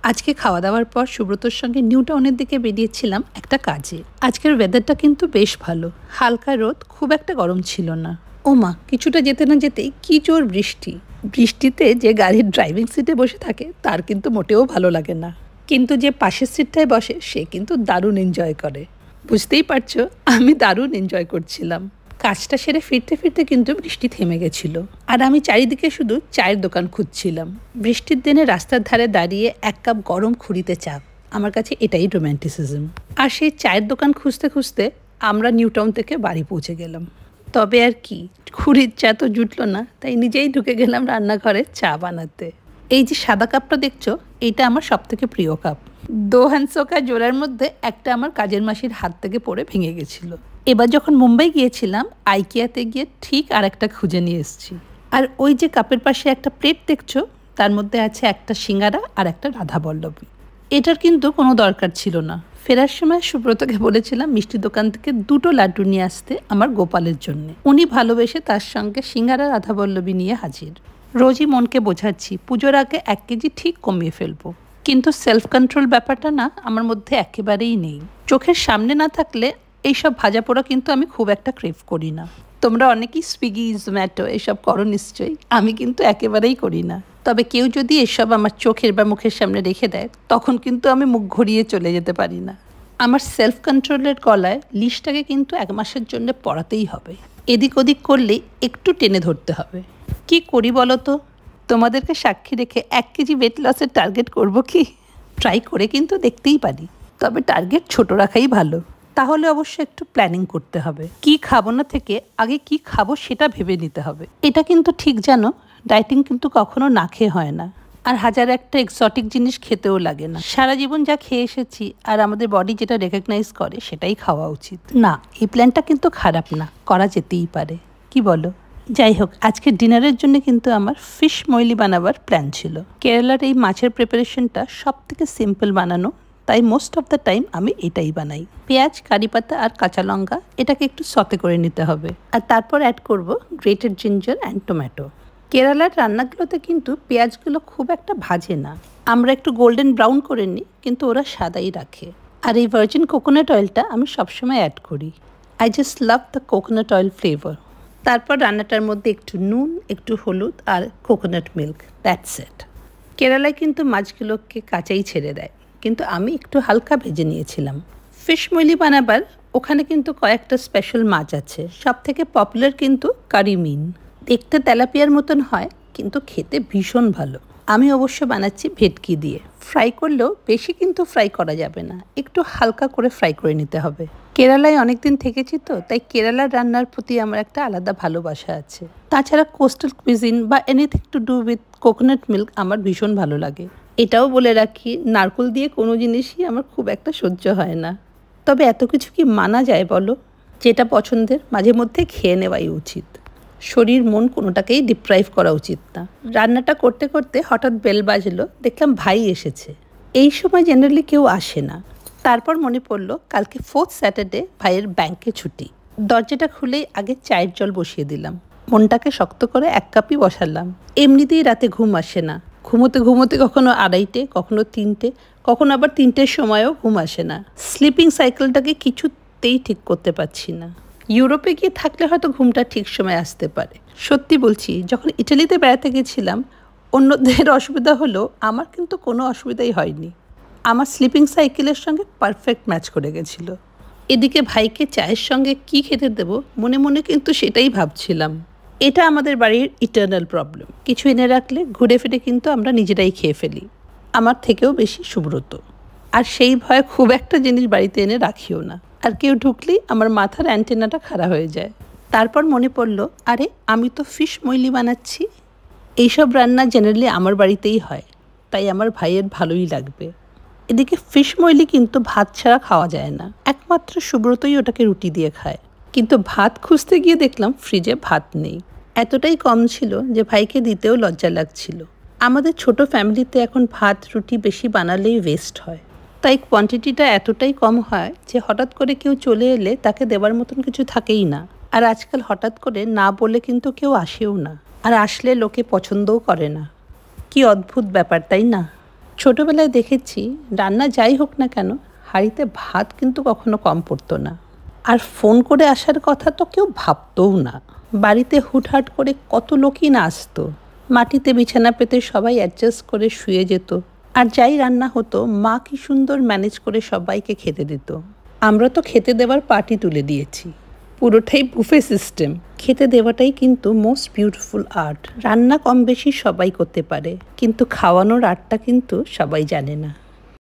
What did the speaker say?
আজকে খাওয়া দাওয়ার পর সুব্রতর সঙ্গে নিউ টাউনের দিকে বেরিয়েছিলাম একটা কাজে। আজকের ওয়েদারটা কিন্তু বেশ ভালো, হালকা রোদ, খুব একটা গরম ছিল না। ওমা, কিছুটা যেতে না যেতেই কি জোর বৃষ্টি। বৃষ্টিতে যে গাড়ির ড্রাইভিং সিটে বসে থাকে তার কিন্তু মোটেও ভালো লাগে না, কিন্তু যে পাশের সিটটায় বসে সে কিন্তু দারুণ এনজয় করে। বুঝতেই পারছো, আমি দারুণ এনজয় করছিলাম। কাজটা সেরে ফিরতে ফিরতে কিন্তু বৃষ্টি থেমে গেছিল, আর আমি চারিদিকে শুধু চায়ের দোকান খুঁজছিলাম। বৃষ্টির দিনে রাস্তার ধারে দাঁড়িয়ে এক কাপ গরম খুঁড়িতে চা, আমার কাছে এটাই রোম্যান্টিসিজম। আর সেই চায়ের দোকান খুঁজতে খুঁজতে আমরা নিউ টাউন থেকে বাড়ি পৌঁছে গেলাম। তবে আর কি, খুঁড়ির চা তো জুটলো না, তাই নিজেই ঢুকে গেলাম রান্নাঘরে চা বানাতে। এই যে সাদা কাপটা দেখছো, এইটা আমার সব থেকে প্রিয় কাপ। দো হ্যান্ডসোকা জোড়ার মধ্যে একটা আমার কাজের মাসির হাত থেকে পড়ে ভেঙে গেছিল। এবার যখন মুম্বাই গিয়েছিলাম, আইকিয়াতে গিয়ে ঠিক আর একটা খুঁজে নিয়ে এসেছি। আর ওই যে কাপের পাশে একটা প্লেট দেখছো, তার মধ্যে আছে একটা সিঙ্গারা আর একটা রাধাবল্লভী। এটার কিন্তু কোনো দরকার ছিল না। ফেরার সময় সুব্রতকে বলেছিলাম মিষ্টির দোকান থেকে 2টো লাড্ডু নিয়ে আসতে আমার গোপালের জন্য। উনি ভালোবেসে তার সঙ্গে সিঙ্গারা রাধাবল্লভী নিয়ে হাজির। রোজই মনকে বোঝাচ্ছি পুজোর আগে 1 কেজি ঠিক কমিয়ে ফেলবো, কিন্তু সেলফ কন্ট্রোল ব্যাপারটা না আমার মধ্যে একেবারেই নেই। চোখের সামনে না থাকলে এইসব ভাজা পোড়া কিন্তু আমি খুব একটা ক্রেভ করি না। তোমরা অনেকেই সুইগি, জোম্যাটো এসব করো নিশ্চয়ই, আমি কিন্তু একেবারেই করি না। তবে কেউ যদি এসব আমার চোখের বা মুখের সামনে রেখে দেয়, তখন কিন্তু আমি মুখ ঘুরিয়ে চলে যেতে পারি না। আমার সেলফ কন্ট্রোলের গলায় লিস্টটাকে কিন্তু 1 মাসের জন্য পড়াতেই হবে। এদিক ওদিক করলেই একটু টেনে ধরতে হবে। কি করি বলো তো? তোমাদেরকে সাক্ষী রেখে 1 কেজি ওয়েট লসের টার্গেট করব কি? ট্রাই করে কিন্তু দেখতেই পারি, তবে টার্গেট ছোট রাখাই ভালো। তাহলে অবশ্য একটু প্ল্যানিং করতে হবে। কি খাবো না থেকে আগে কি খাবো সেটা ভেবে নিতে হবে। এটা কিন্তু ঠিক জানো, ডায়েটিং কিন্তু কখনো না খেয়ে হয় না, আর হাজার একটা এক্সোটিক জিনিস খেতেও লাগে না। সারা জীবন যা খেয়ে এসেছি আর আমাদের বডি যেটা রেকগনাইজ করে সেটাই খাওয়া উচিত। না, এই প্ল্যানটা কিন্তু খারাপ না, করা যেতেই পারে, কি বলো? যাই হোক, আজকে ডিনারের জন্য কিন্তু আমার ফিশ ময়লি বানাবার প্ল্যান ছিল। কেরালার এই মাছের প্রিপারেশনটা সব থেকে সিম্পল বানানো, তাই মোস্ট অফ দ্য টাইম আমি এটাই বানাই। পেঁয়াজ, কারিপাতা আর কাঁচা লঙ্কা এটাকে একটু সতে করে নিতে হবে, আর তারপর অ্যাড করব গ্রেটেড জিঞ্জার অ্যান্ড টমেটো। কেরালার রান্নাগুলোতে কিন্তু পেঁয়াজগুলো খুব একটা ভাজে না, আমরা একটু গোল্ডেন ব্রাউন করে নিই, কিন্তু ওরা সাদাই রাখে। আর এই ভার্জিন কোকোনাট অয়েলটা আমি সবসময় অ্যাড করি। I just love the coconut oil flavour. তারপর রান্নাটার মধ্যে একটু নুন, একটু হলুদ আর কোকোনাট মিল্ক, দ্যাটস ইট। কেরালায় কিন্তু মাছগুলোকে কাঁচাই ছেড়ে দেয়, কিন্তু আমি একটু হালকা ভেজে নিয়েছিলাম। ফিশ ময়লি বানাবার ওখানে কিন্তু কয়েকটা স্পেশাল মাছ আছে। সব থেকে পপুলার কিন্তু কারিমিন। দেখতে তেলাপিয়ার মতন হয়, কিন্তু খেতে ভীষণ ভালো। আমি অবশ্য বানাচ্ছি ভেটকি দিয়ে। ফ্রাই করলেও বেশি কিন্তু ফ্রাই করা যাবে না, একটু হালকা করে ফ্রাই করে নিতে হবে। কেরালায় অনেকদিন থেকেছি তো, তাই কেরালার রান্নার প্রতি আমার একটা আলাদা ভালোবাসা আছে। তাছাড়া কোস্টাল কুইজিন বা anything to do with coconut milk আমার ভীষণ ভালো লাগে। এটাও বলে রাখি, নারকেল দিয়ে কোনো জিনিসই আমার খুব একটা সহ্য হয় না। তবে এত কিছু কি মানা যায় বলো? যেটা পছন্দের মাঝে মধ্যে খেয়ে নেওয়াই উচিত। শরীর মন কোনোটাকেই ডিপ্রাইভ করা উচিত না। রান্নাটা করতে করতে হঠাৎ বেল বাজলো, দেখলাম ভাই এসেছে। এই সময় জেনারেলি কেউ আসে না। তারপর মনে পড়লো কালকে 4th স্যাটারডে ভাইয়ের ব্যাংকে ছুটি। দরজাটা খুলেই আগে চায়ের জল বসিয়ে দিলাম। মনটাকে শক্ত করে 1 কাপই বসালাম। এমনিতেই রাতে ঘুম আসে না। ঘুমোতে ঘুমোতে কখনো 2:30, কখনো 3টে, কখনো আবার 3টের সময়ও ঘুম আসে না। স্লিপিং সাইকেলটাকে কিছুতেই ঠিক করতে পারছি না। ইউরোপে গিয়ে থাকলে হয়তো ঘুমটা ঠিক সময় আসতে পারে। সত্যি বলছি, যখন ইটালিতে বেড়াতে গেছিলাম, অন্যদের অসুবিধা হলেও আমার কিন্তু কোনো অসুবিধাই হয়নি। আমার স্লিপিং সাইকেলের সঙ্গে পারফেক্ট ম্যাচ করে গেছিলো। এদিকে ভাইকে চায়ের সঙ্গে কি খেতে দেবো মনে মনে কিন্তু সেটাই ভাবছিলাম। এটা আমাদের বাড়ির ইটার্নাল প্রবলেম। কিছু এনে রাখলে ঘুরে ফিরে কিন্তু আমরা নিজেরাই খেয়ে ফেলি, আমার থেকেও বেশি সুব্রত। আর সেই ভয়ে খুব একটা জিনিস বাড়িতে এনে রাখিও না, আর কেউ ঢুকলেই আমার মাথার অ্যান্টেনাটা খাড়া হয়ে যায়। তারপর মনে পড়লো, আরে আমি তো ফিশ ময়লি বানাচ্ছি। এইসব রান্না জেনারেলি আমার বাড়িতেই হয়, তাই আমার ভাইয়ের ভালোই লাগবে। এদিকে ফিশ ময়লি কিন্তু ভাত ছাড়া খাওয়া যায় না, একমাত্র সুব্রতই ওটাকে রুটি দিয়ে খায়। কিন্তু ভাত খুঁজতে গিয়ে দেখলাম ফ্রিজে ভাত নেই। এতটাই কম ছিল যে ভাইকে দিতেও লজ্জা লাগছিল। আমাদের ছোট ফ্যামিলিতে এখন ভাত রুটি বেশি বানালেই ওয়েস্ট হয়, তাই কোয়ান্টিটিটা এতটাই কম হয় যে হঠাৎ করে কেউ চলে এলে তাকে দেওয়ার মতন কিছু থাকেই না। আর আজকাল হঠাৎ করে না বলে কিন্তু কেউ আসেও না, আর আসলে লোকে পছন্দও করে না। কি অদ্ভুত ব্যাপার, তাই না? ছোটবেলায় দেখেছি রান্না যাই হোক না কেন হাঁড়িতে ভাত কিন্তু কখনো কম পড়তো না। আর ফোন করে আসার কথা তো কেউ ভাবতও না। বাড়িতে হুটহাট করে কত লোকই না আসতো। মাটিতে বিছানা পেতে সবাই অ্যাডজাস্ট করে শুয়ে যেত। আর যাই রান্না হতো মা কি সুন্দর ম্যানেজ করে সবাইকে খেতে দিত। আমরা তো খেতে দেওয়ার পার্টি তুলে দিয়েছি, পুরোটাই বুফে সিস্টেম। খেতে দেওয়াটাই কিন্তু মোস্ট বিউটিফুল আর্ট। রান্না কম বেশি সবাই করতে পারে, কিন্তু খাওয়ানোর আর্টটা কিন্তু সবাই জানে না।